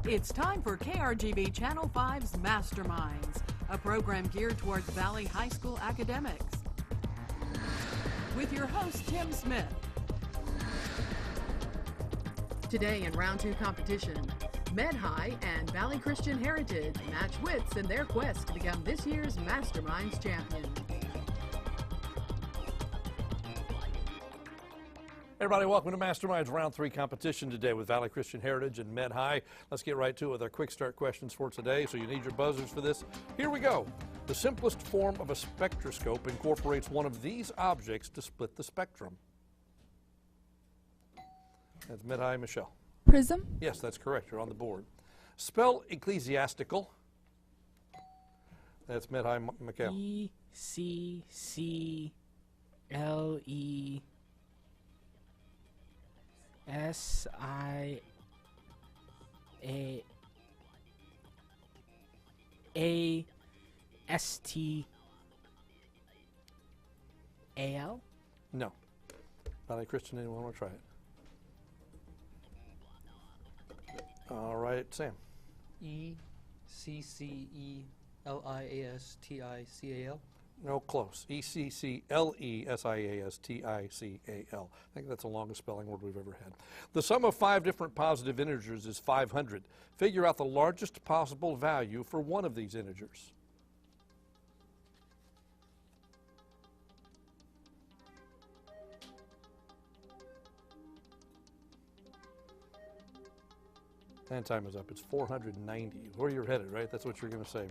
It's time for KRGB Channel 5's Masterminds, a program geared towards Valley High School academics. With your host, Tim Smith. Today in Round 2 competition, Med High and Valley Christian Heritage match wits in their quest to become this year's Masterminds champion. Everybody, welcome to Masterminds Round 3 competition today with Valley Christian Heritage and Med High. Let's get right to it with our quick start questions for today. So you need your buzzers for this. Here we go. The simplest form of a spectroscope incorporates one of these objects to split the spectrum. That's Med High, Michelle. Prism? Yes, that's correct. You're on the board. Spell ecclesiastical. That's Med High, Mikhail. ECCLESTAL? No. Valley Christian, anyone want to try it? All right, Sam. ECCELIASTICAL. No, close. ECCLESIASTICAL. I think that's the longest spelling word we've ever had. The sum of 5 different positive integers is 500. Figure out the largest possible value for one of these integers. And time is up. It's 490. Where you're headed, right? That's what you're going to say.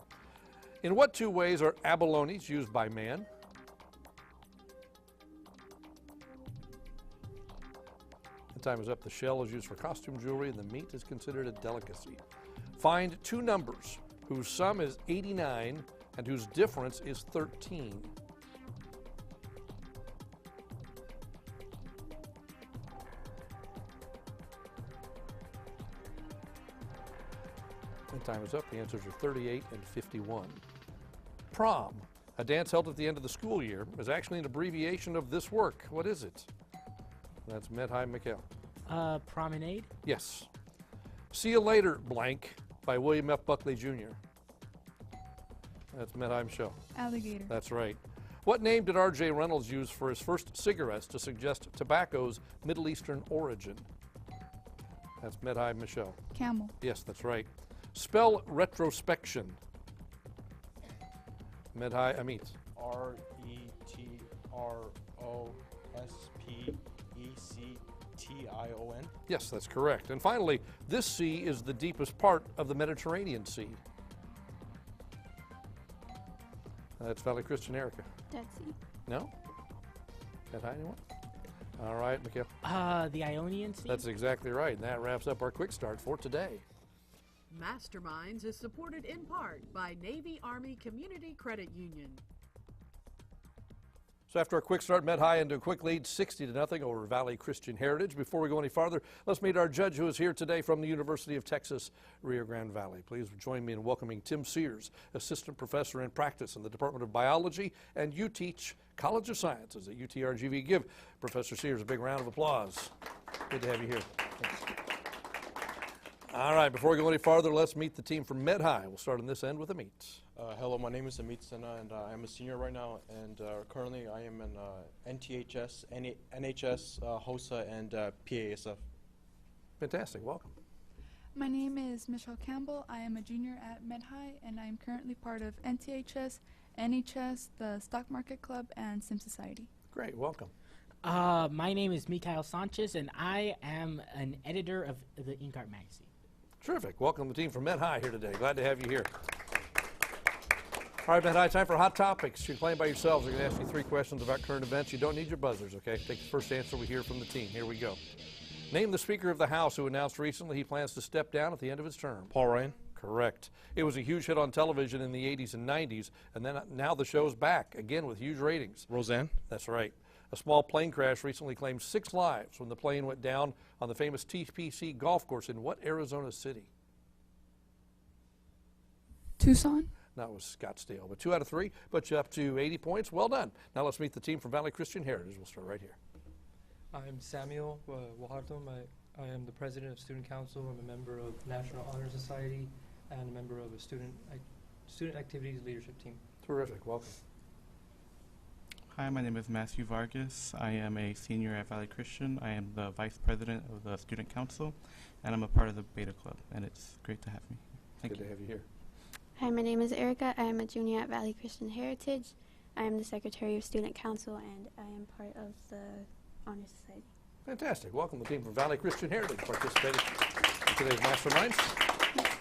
In what 2 ways are abalones used by man? And time is up. The shell is used for costume jewelry and the meat is considered a delicacy. Find 2 numbers whose sum is 89 and whose difference is 13. And time is up. The answers are 38 and 51. Prom, a dance held at the end of the school year, is actually an abbreviation of this work. What is it? That's Med High, Mikhail. Promenade? Yes. See You Later, blank, by William F. Buckley Jr. That's Med High, Michelle. Alligator. That's right. What name did R.J. Reynolds use for his first cigarettes to suggest tobacco's Middle Eastern origin? That's Med High, Michelle. Camel. Yes, that's right. Spell retrospection. Med High, Amit. RETROSPECTION. Yes, that's correct. And finally, this sea is the deepest part of the Mediterranean Sea. That's Valley Christian, Erica. Dead Sea. No? Med High, anyone? All right, Mikhail. The Ionian Sea? That's exactly right. And that wraps up our quick start for today. Masterminds is supported in part by Navy Army Community Credit Union. So after a quick start, Med High into a quick lead, 60-0 over Valley Christian Heritage. Before we go any farther, let's meet our judge who is here today from the University of Texas, Rio Grande Valley. Please join me in welcoming Tim Sears, Assistant Professor in Practice in the Department of Biology, and you teach College of Sciences at UTRGV. Give Professor Sears a big round of applause. Good to have you here. Thanks. All right, before we go any farther, let's meet the team from Med High. We'll start on this end with Amit. Hello, my name is Amit Sinha, and I'm a senior right now, and currently I am in NTHS, NHS, HOSA, and PASF. Fantastic, welcome. My name is Michelle Campbell. I am a junior at Med High, and I am currently part of NTHS, NHS, the Stock Market Club, and Sim Society. Great, welcome. My name is Mikhail Sanchez, and I am an editor of the Inkart magazine. Terrific. Welcome to the team from Med High here today. Glad to have you here. All right, Med High, time for Hot Topics. You're playing by yourselves. We're going to ask you 3 questions about current events. You don't need your buzzers, okay? Take the first answer we hear from the team. Here we go. Name the Speaker of the House who announced recently he plans to step down at the end of his term. Paul Ryan. Correct. It was a huge hit on television in the 80s and 90s, and then now the show's back, again with huge ratings. Roseanne. That's right. A small plane crash recently claimed 6 lives when the plane went down on the famous TPC golf course in what Arizona city? Tucson? That was Scottsdale, but 2 out of 3, but you up to 80 points. Well done. Now let's meet the team from Valley Christian Heritage. We'll start right here. I'm Samuel Guajardo. I am the president of Student Council. I'm a member of National Honor Society and a member of a student activities leadership team. Terrific. Welcome. Hi, my name is Matthew Vargas. I am a senior at Valley Christian. I am the vice president of the Student Council, and I'm a part of the Beta Club, and it's great to have me. Thank Good you. to have you here. Hi, my name is Erica. I am a junior at Valley Christian Heritage. I am the secretary of Student Council, and I am part of the Honor Society. Fantastic. Welcome the team from Valley Christian Heritage participating in today's Masterminds.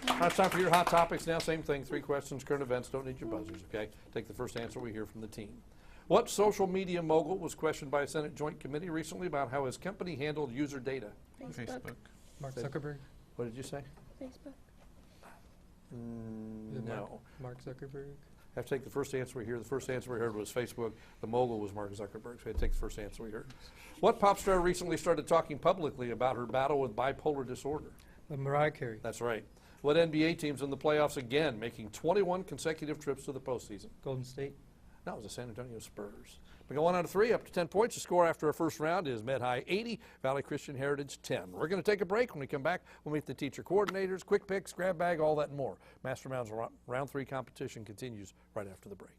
Now it's time for your hot topics now. Same thing, 3 questions, current events. Don't need your buzzers, okay? Take the first answer we hear from the team. What social media mogul was questioned by a Senate Joint Committee recently about how his company handled user data? Facebook. Mark Zuckerberg. What did you say? Facebook. Is it No. Mark Zuckerberg. Have to take the first answer we hear. The first answer we heard was Facebook. The mogul was Mark Zuckerberg. So we had to take the first answer we heard. What pop star recently started talking publicly about her battle with bipolar disorder? Mariah Carey. That's right. What NBA team's in the playoffs again, making 21 consecutive trips to the postseason? Golden State. That was the San Antonio Spurs. We go 1 out of 3, up to 10 points. The score after our first round is Med High 80, Valley Christian Heritage 10. We're going to take a break. When we come back, we'll meet the teacher coordinators, quick picks, grab bag, all that and more. Masterminds round 3 competition continues right after the break.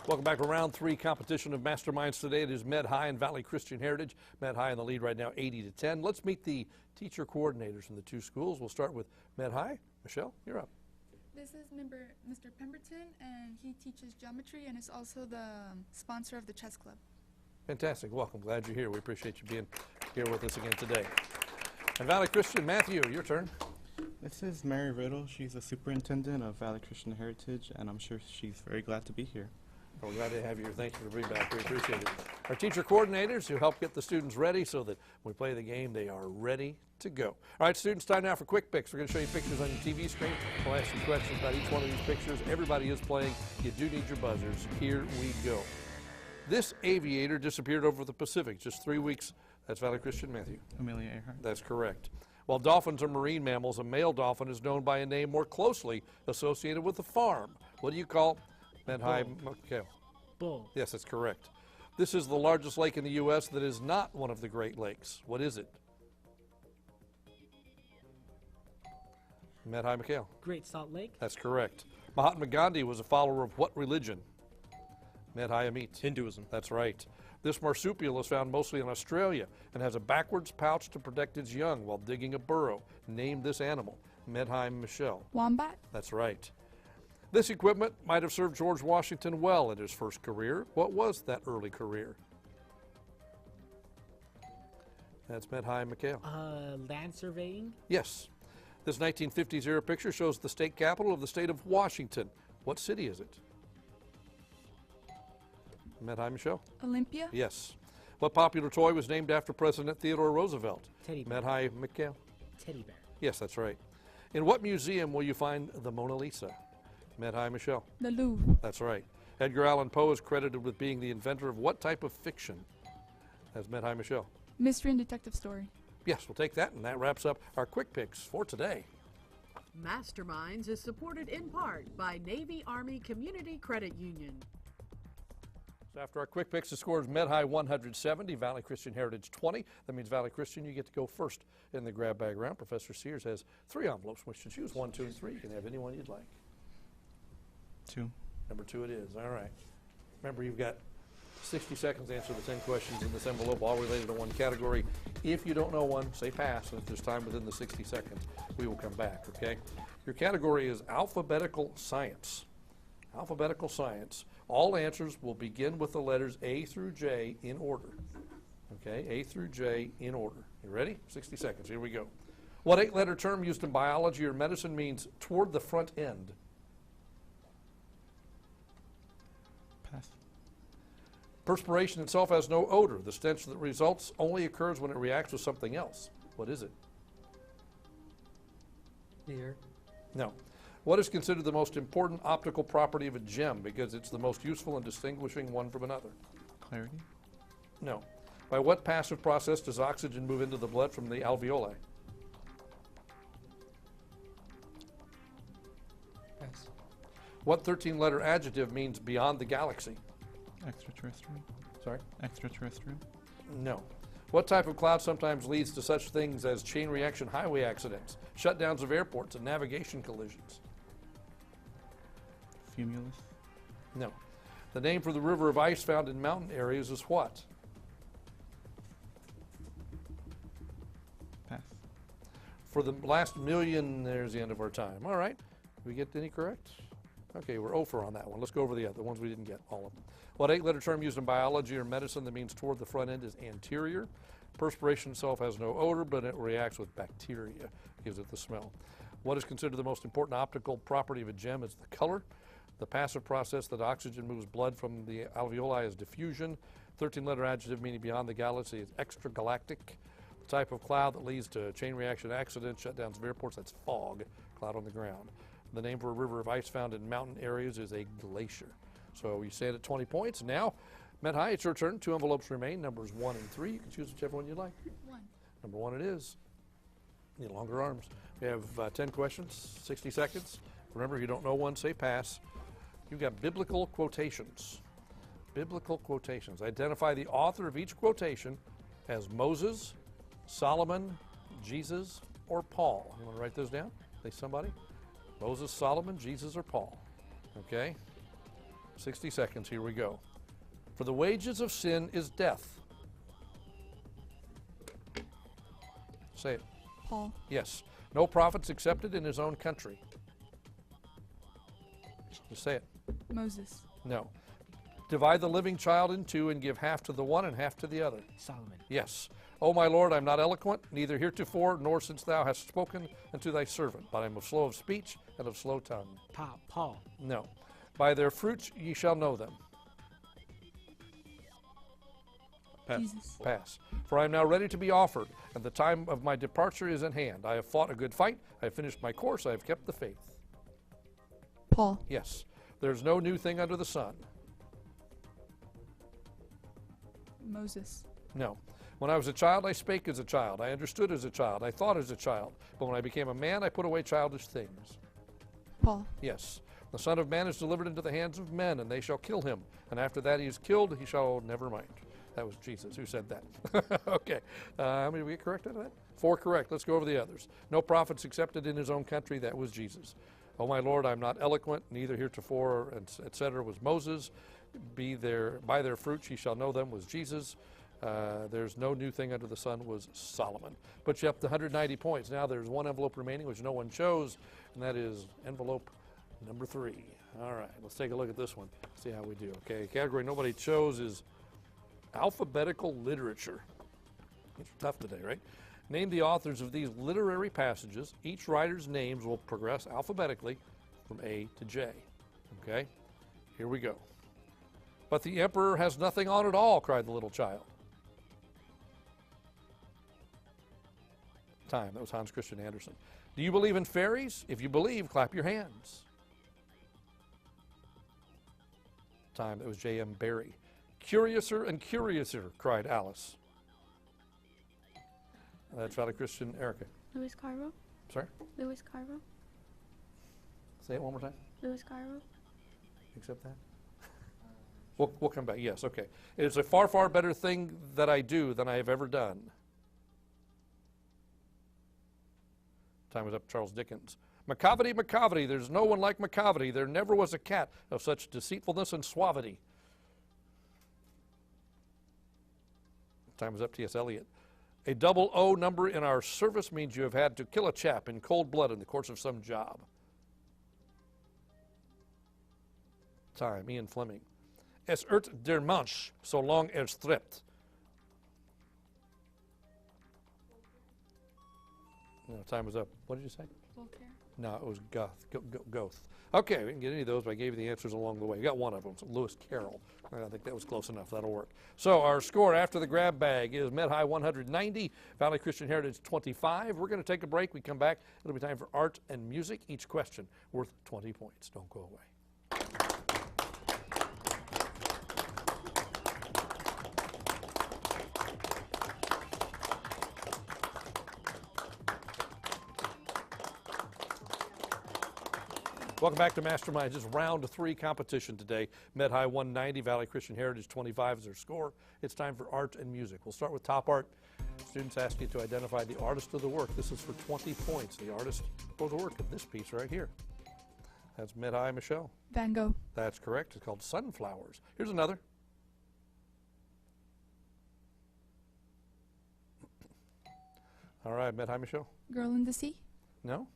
Welcome back to round 3 competition of Masterminds today. It is Med High and Valley Christian Heritage. Med High in the lead right now, 80-10. Let's meet the teacher coordinators from the 2 schools. We'll start with Med High. Michelle, you're up. This is Mr. Pemberton, and he teaches geometry and is also the sponsor of the chess club. Fantastic. Welcome. Glad you're here. We appreciate you being here with us again today. And Valley Christian, Matthew, your turn. This is Mary Riddle. She's the superintendent of Valley Christian Heritage, and I'm sure she's very glad to be here. We're glad to have you here. Thank you for being back. We appreciate it. Our teacher coordinators who help get the students ready so that when we play the game, they are ready to go. All right, students, time now for quick picks. We're going to show you pictures on your TV screen. We'll ask you questions about each one of these pictures. Everybody is playing. You do need your buzzers. Here we go. This aviator disappeared over the Pacific just 3 weeks. That's Valley Christian, Matthew. Amelia Earhart. That's correct. While dolphins are marine mammals, a male dolphin is known by a name more closely associated with the farm. What do you call Med High? Okay. Bull. Yes, that's correct. This is the largest lake in the U.S. that is not one of the Great Lakes. What is it? Med High, Mikhail. Great Salt Lake. That's correct. Mahatma Gandhi was a follower of what religion? Med High, Amit. Hinduism. That's right. This marsupial is found mostly in Australia and has a backwards pouch to protect its young while digging a burrow. Name this animal. Med High, Michelle. Wombat. That's right. This equipment might have served George Washington well in his first career. What was that early career? That's Med High, Mikhail. Land surveying. Yes. This 1950s era picture shows the state capital of the state of Washington. What city is it? Med High, Michelle? Olympia. Yes. What popular toy was named after President Theodore Roosevelt? Teddy bear. Med High, Mikhail? Teddy bear. Yes, that's right. In what museum will you find the Mona Lisa? Med High, Michelle? The Louvre. That's right. Edgar Allan Poe is credited with being the inventor of what type of fiction? That's Med High, Michelle. Mystery and detective story. Yes, we'll take that, and that wraps up our quick picks for today. Masterminds is supported in part by Navy Army Community Credit Union. So after our quick picks, the score is Med High 170, Valley Christian Heritage 20. That means Valley Christian, you get to go first in the grab bag round. Professor Sears has 3 envelopes which to choose, 1, 2, and 3. You can have any one you'd like. 2. Number 2 it is. All right. Remember, you've got 60 seconds to answer the 10 questions in this envelope, all related to one category. If you don't know one, say pass, and if there's time within the 60 seconds, we will come back, okay? Your category is alphabetical science. Alphabetical science. All answers will begin with the letters A through J in order. Okay, A through J in order. You ready? 60 seconds. Here we go. What 8-letter term used in biology or medicine means toward the front end? Pass. Perspiration itself has no odor. The stench that results only occurs when it reacts with something else. What is it? The air. No. What is considered the most important optical property of a gem because it's the most useful in distinguishing one from another? Clarity. No. By what passive process does oxygen move into the blood from the alveoli? What 13-letter adjective means beyond the galaxy? Extraterrestrial. Sorry? Extraterrestrial. No. What type of cloud sometimes leads to such things as chain reaction highway accidents, shutdowns of airports, and navigation collisions? Cumulus. No. The name for the river of ice found in mountain areas is what? Pass. For the last million, there's the end of our time. All right. Did we get any correct? Okay, we're 0 for on that one. Let's go over the other ones we didn't get, all of them. What 8-letter term used in biology or medicine that means toward the front end is anterior? Perspiration itself has no odor, but it reacts with bacteria, gives it the smell. What is considered the most important optical property of a gem is the color. The passive process that oxygen moves blood from the alveoli is diffusion. 13-letter adjective meaning beyond the galaxy is extragalactic. The type of cloud that leads to chain reaction accidents, shutdowns of airports, that's fog, cloud on the ground. The name for a river of ice found in mountain areas is a glacier. So you stand at 20 points. Now, Met High, it's your turn. 2 envelopes remain, numbers 1 and 3. You can choose whichever one you like. 1. Number 1 it is. Need longer arms. We have 10 questions, 60 seconds. Remember, if you don't know one, say pass. You've got biblical quotations. Biblical quotations. Identify the author of each quotation as Moses, Solomon, Jesus, or Paul. You want to write those down? Say somebody. Moses, Solomon, Jesus, or Paul. Okay? 60 seconds. Here we go. For the wages of sin is death. Say it. Paul. Yes. No prophet's accepted in his own country. Just say it. Moses. No. Divide the living child in two and give half to the one and half to the other. Solomon. Yes. O my Lord, I'm not eloquent, neither heretofore nor since thou hast spoken unto thy servant, but I am slow of speech and of slow tongue. Paul. No. By their fruits ye shall know them. Pass. Jesus. Pass. For I am now ready to be offered, and the time of my departure is at hand. I have fought a good fight. I have finished my course. I have kept the faith. Paul. Yes. There's no new thing under the sun. Moses. No. When I was a child, I spake as a child. I understood as a child. I thought as a child. But when I became a man, I put away childish things. Paul. Yes. The Son of Man is delivered into the hands of men, and they shall kill him. And after that he is killed, he shall never mind. That was Jesus who said that. Okay. How many did we get correct out of that? 4 correct. Let's go over the others. No prophets accepted in his own country. That was Jesus. O my Lord, I'm not eloquent, neither heretofore, etc. was Moses. By their fruits ye shall know them was Jesus. There's no new thing under the sun was Solomon. Put you up to 190 points. Now there's 1 envelope remaining, which no one chose, and that is envelope number 3. All right, let's take a look at this one, see how we do. Okay, category nobody chose is alphabetical literature. It's tough today, right? Name the authors of these literary passages. Each writer's names will progress alphabetically from A to J. Okay, here we go. But the emperor has nothing on at all, cried the little child. Time. That was Hans Christian Andersen. Do you believe in fairies? If you believe, clap your hands. Time. That was J.M. Barrie. Curiouser and curiouser, cried Alice. That's Valley Christian Erica. Lewis Carroll. Sorry? Lewis Carroll. Say it one more time. Lewis Carroll. Accept that? We'll come back. Yes, okay. It is a far, far better thing that I do than I have ever done. Time is up. Charles Dickens. Macavity, Macavity, there's no one like Macavity. There never was a cat of such deceitfulness and suavity. Time is up. T.S. Eliot. A double O number in our service means you have had to kill a chap in cold blood in the course of some job. Time. Ian Fleming. Es irrt der Mensch, so long strebt. No, time was up. What did you say? Voltaire. No, it was Goethe. Okay, we can get any of those, but I gave you the answers along the way. You got one of them, so Lewis Carroll. I think that was close enough. That'll work. So our score after the grab bag is Met High 190, Valley Christian Heritage 25. We're going to take a break. We come back. It'll be time for art and music. Each question worth 20 points. Don't go away. Welcome back to Masterminds. It's round 3 competition today. Med High 190, Valley Christian Heritage 25 is their score. It's time for art and music. We'll start with top art. Students ask you to identify the artist of the work. This is for 20 points. The artist for the work of this piece right here. That's Med High, Michelle. Van Gogh. That's correct. It's called Sunflowers. Here's another. All right, Med High, Michelle. Girl in the Sea. No?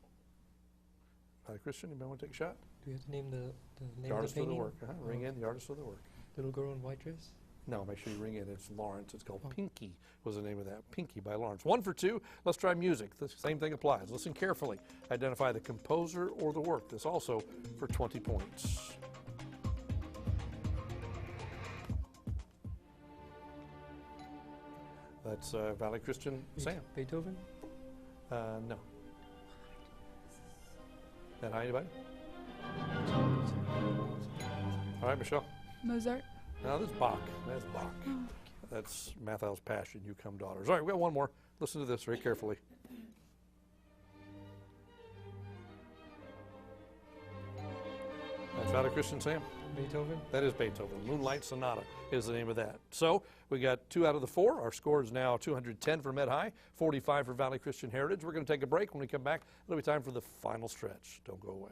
Valley Christian, anybody want to take a shot? Do we have to name the The name artist of of the the painting? work. Ring in the artist of the work. Little girl in white dress? No, make sure you ring in. It's Lawrence. It's called Oh. Pinky was the name of that. Pinky by Lawrence. 1 for 2. Let's try music. The same thing applies. Listen carefully. Identify the composer or the work. This also for 20 points. That's Valley Christian Sam. Beethoven? No. That high, anybody? All right, Michelle. Mozart. No, this is Bach. That's Bach. That's Matthau's Passion, You Come Daughters. All right, we got one more. Listen to this very carefully. That's Valley Christian Sam. Beethoven? That is Beethoven. Moonlight Sonata is the name of that. So we got 2 out of the 4. Our score is now 210 for Med High, 45 for Valley Christian Heritage. We're going to take a break. When we come back, it'll be time for the final stretch. Don't go away.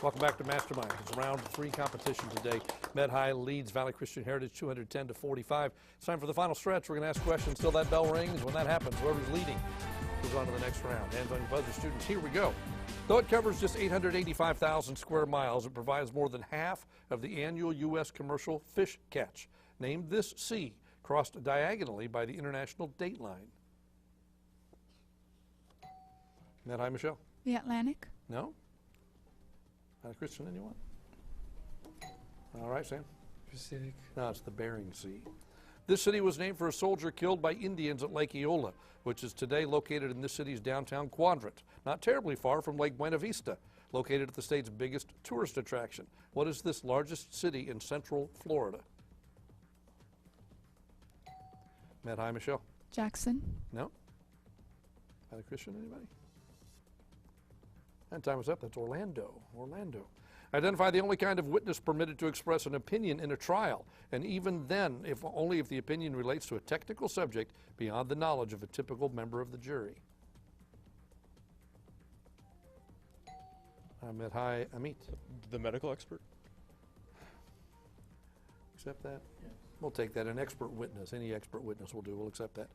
Welcome back to Mastermind. It's round 3 competition today. Med High leads Valley Christian Heritage 210 to 45. It's time for the final stretch. We're going to ask questions till that bell rings. When that happens, whoever's leading moves on to the next round. Hands on your buzzer, students. Here we go. Though it covers just 885,000 square miles, it provides more than half of the annual U.S. commercial fish catch. Name this sea crossed diagonally by the international date line. Med High, Michelle? The Atlantic. No? Christian, anyone? All right, Sam. Pacific. No, it's the Bering Sea. This city was named for a soldier killed by Indians at Lake Eola, which is today located in this city's downtown quadrant, not terribly far from Lake Buena Vista, located at the state's biggest tourist attraction. What is this largest city in central Florida? Med High, Michelle? Jackson. No? Valley Christian, anybody? And time is up. That's Orlando. Orlando. Identify the only kind of witness permitted to express an opinion in a trial, and even then, only if the opinion relates to a technical subject beyond the knowledge of a typical member of the jury. Med High, Amit. The medical expert? Accept that? Yes. We'll take that. An expert witness. Any expert witness will do. We'll accept that.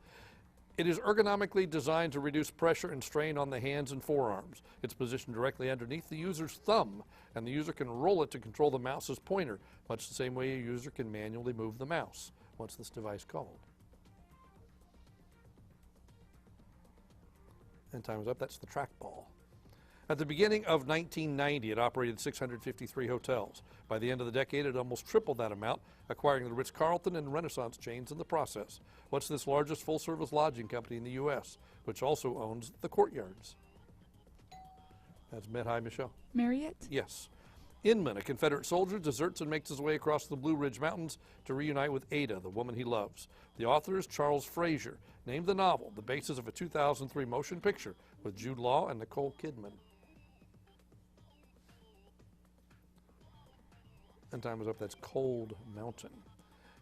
It is ergonomically designed to reduce pressure and strain on the hands and forearms. It's positioned directly underneath the user's thumb, and the user can roll it to control the mouse's pointer, much the same way a user can manually move the mouse. What's this device called? And time is up. That's the trackball. At the beginning of 1990, it operated 653 hotels. By the end of the decade, it almost tripled that amount, acquiring the Ritz-Carlton and Renaissance chains in the process. What's this largest full-service lodging company in the U.S., which also owns the Courtyards? That's Med High, Michelle. Marriott. Yes. Inman, a Confederate soldier, deserts and makes his way across the Blue Ridge Mountains to reunite with Ada, the woman he loves. The author is Charles Frazier. Named the novel, the basis of a 2003 motion picture with Jude Law and Nicole Kidman. And time is up. That's Cold Mountain.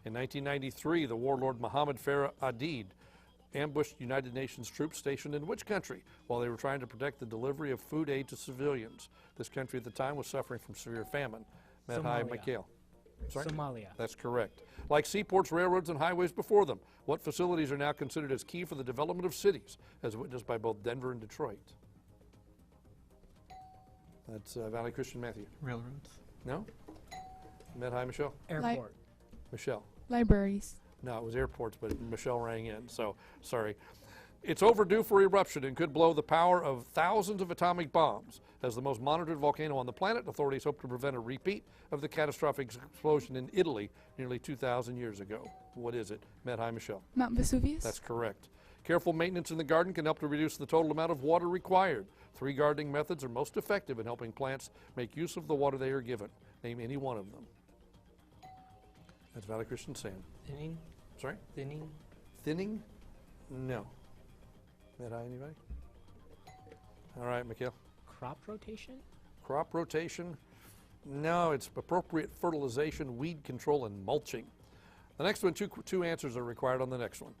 In 1993, the warlord Mohammed Farah Aidid ambushed United Nations troops stationed in which country while they were trying to protect the delivery of food aid to civilians? This country at the time was suffering from severe famine. Med High, Somalia. Mikhail. Sorry? Somalia. That's correct. Like seaports, railroads, and highways before them, what facilities are now considered as key for the development of cities, as witnessed by both Denver and Detroit? That's Valley Christian, Matthew. Railroads. No? Med High, Michelle? Airport. Michelle. Libraries. No, it was airports, but Michelle rang in, so sorry. It's overdue for eruption and could blow the power of thousands of atomic bombs. As the most monitored volcano on the planet, authorities hope to prevent a repeat of the catastrophic explosion in Italy nearly 2,000 years ago. What is it? Med High, Michelle. Mount Vesuvius. That's correct. Careful maintenance in the garden can help to reduce the total amount of water required. 3 gardening methods are most effective in helping plants make use of the water they are given. Name any one of them. That's Valley Christian Sam. Thinning? Sorry? Thinning? Thinning? No. Mid-high, anybody? All right, Mikhail. Crop rotation? Crop rotation? No, it's appropriate fertilization, weed control, and mulching. The next one, two answers are required on the next one.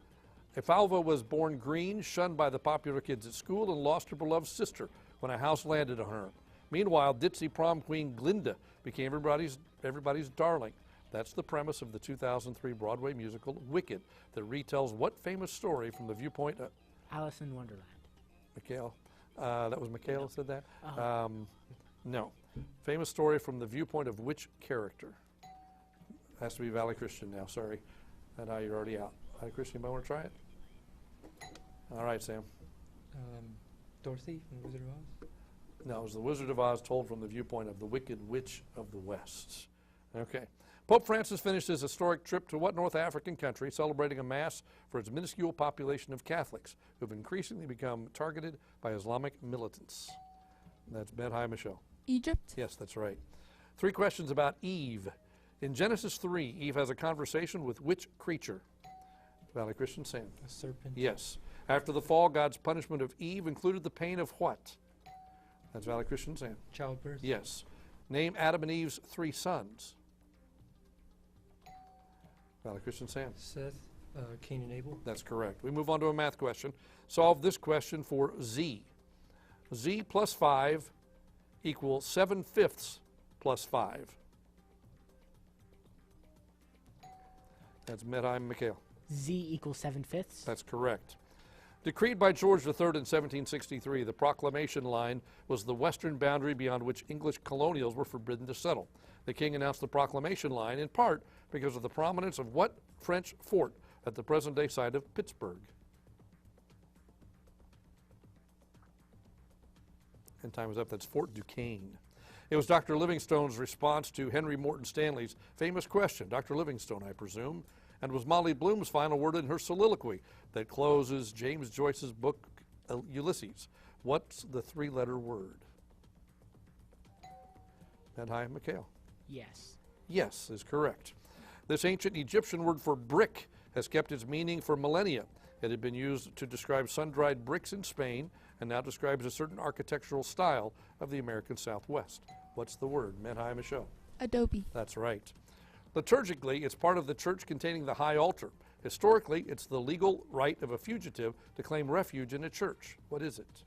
Ifalva was born green, shunned by the popular kids at school, and lost her beloved sister when a house landed on her. Meanwhile, ditzy prom queen Glinda became everybody's darling. That's the premise of the 2003 Broadway musical Wicked that retells what famous story from the viewpoint of Alice in Wonderland. Mikhail? That was Mikhail who said that? No. Famous story from the viewpoint of which character? Has to be Valley Christian now, sorry. And now you're already out. Valley Christian, anybody want to try it? All right, Sam. Dorothy from Wizard of Oz? No, it was the Wizard of Oz told from the viewpoint of the Wicked Witch of the West. Okay. Pope Francis finished his historic trip to what North African country, celebrating a mass for its minuscule population of Catholics who have increasingly become targeted by Islamic militants? That's Medhai Michelle. Egypt. Yes, that's right. 3 questions about Eve. In Genesis 3, Eve has a conversation with which creature? Valley Christian Sam. A serpent? Yes. After the fall, God's punishment of Eve included the pain of what? That's Valley Christian Sam. Childbirth? Yes. Name Adam and Eve's 3 sons. Valley Christian Sam. Seth, Cain and Abel? That's correct. We move on to a math question. Solve this question for Z. Z plus 5 equals 7/5 plus 5. That's Medhai Mikhail. Z equals 7/5. That's correct. Decreed by George III in 1763, the proclamation line was the western boundary beyond which English colonials were forbidden to settle. The king announced the proclamation line in part because of the prominence of what French fort at the present-day site of Pittsburgh? And time is up. That's Fort Duquesne. It was Dr. Livingstone's response to Henry Morton Stanley's famous question, Dr. Livingstone, I presume, and was Molly Bloom's final word in her soliloquy that closes James Joyce's book Ulysses. What's the 3-letter word? Medhai Mikhail. Yes. Yes is correct. This ancient Egyptian word for brick has kept its meaning for millennia. It had been used to describe sun-dried bricks in Spain and now describes a certain architectural style of the American Southwest. What's the word? Medhai Michelle. Adobe. That's right. Liturgically, it's part of the church containing the high altar. Historically, it's the legal right of a fugitive to claim refuge in a church. What is it?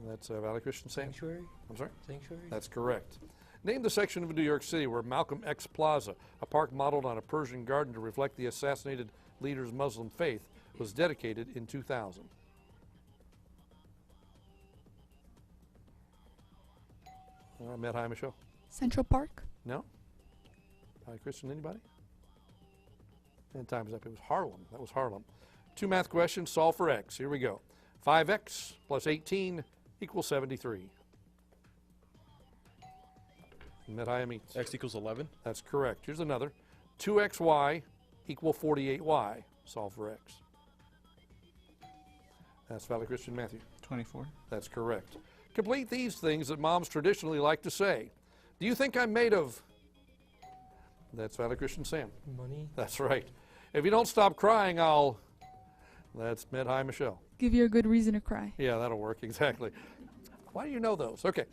That's Valley Christian Sam. Sanctuary? I'm sorry? Sanctuary? That's correct. Name the section of New York City where Malcolm X Plaza, a park modeled on a Persian garden to reflect the assassinated leader's Muslim faith, was dedicated in 2000. Medhai Michelle. Central Park. No? Christian, anybody? And time's up. It was Harlem. That was Harlem. 2 math questions, solve for X. Here we go. 5X plus 18 equals 73. Medhai meets. X equals 11. That's correct. Here's another. 2XY equal 48Y. Solve for X. That's Valley Christian Matthew. 24. That's correct. Complete these things that moms traditionally like to say. Do you think I'm made of? That's Valley Christian Sam. Money? That's right. If you don't stop crying, I'll... That's Medhai Michelle. Give you a good reason to cry. Yeah, that'll work, exactly. Why do you know those? Okay.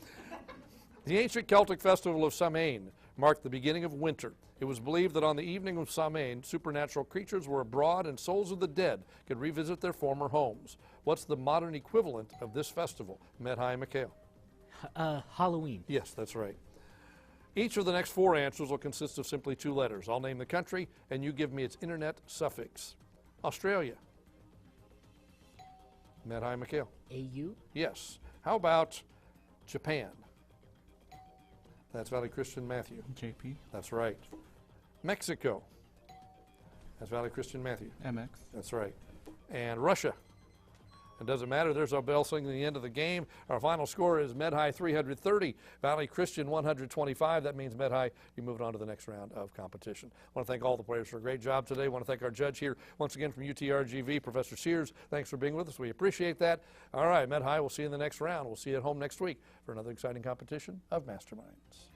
The ancient Celtic festival of Samhain marked the beginning of winter. It was believed that on the evening of Samhain, supernatural creatures were abroad and souls of the dead could revisit their former homes. What's the modern equivalent of this festival? Medhai Mikhail. Halloween. Yes, that's right. Each of the next 4 answers will consist of simply 2 letters. I'll name the country, and you give me its internet suffix. Australia. Medhai Mikhail. AU. Yes. How about Japan? That's Valley Christian Matthew. JP. That's right. Mexico. That's Valley Christian Matthew. MX. That's right. And Russia. It doesn't matter. There's our bell singing at the end of the game. Our final score is Med High 330, Valley Christian 125. That means Med High, you're moving on to the next round of competition. I want to thank all the players for a great job today. I want to thank our judge here once again from UTRGV, Professor Sears. Thanks for being with us. We appreciate that. All right, Med High, we'll see you in the next round. We'll see you at home next week for another exciting competition of Masterminds.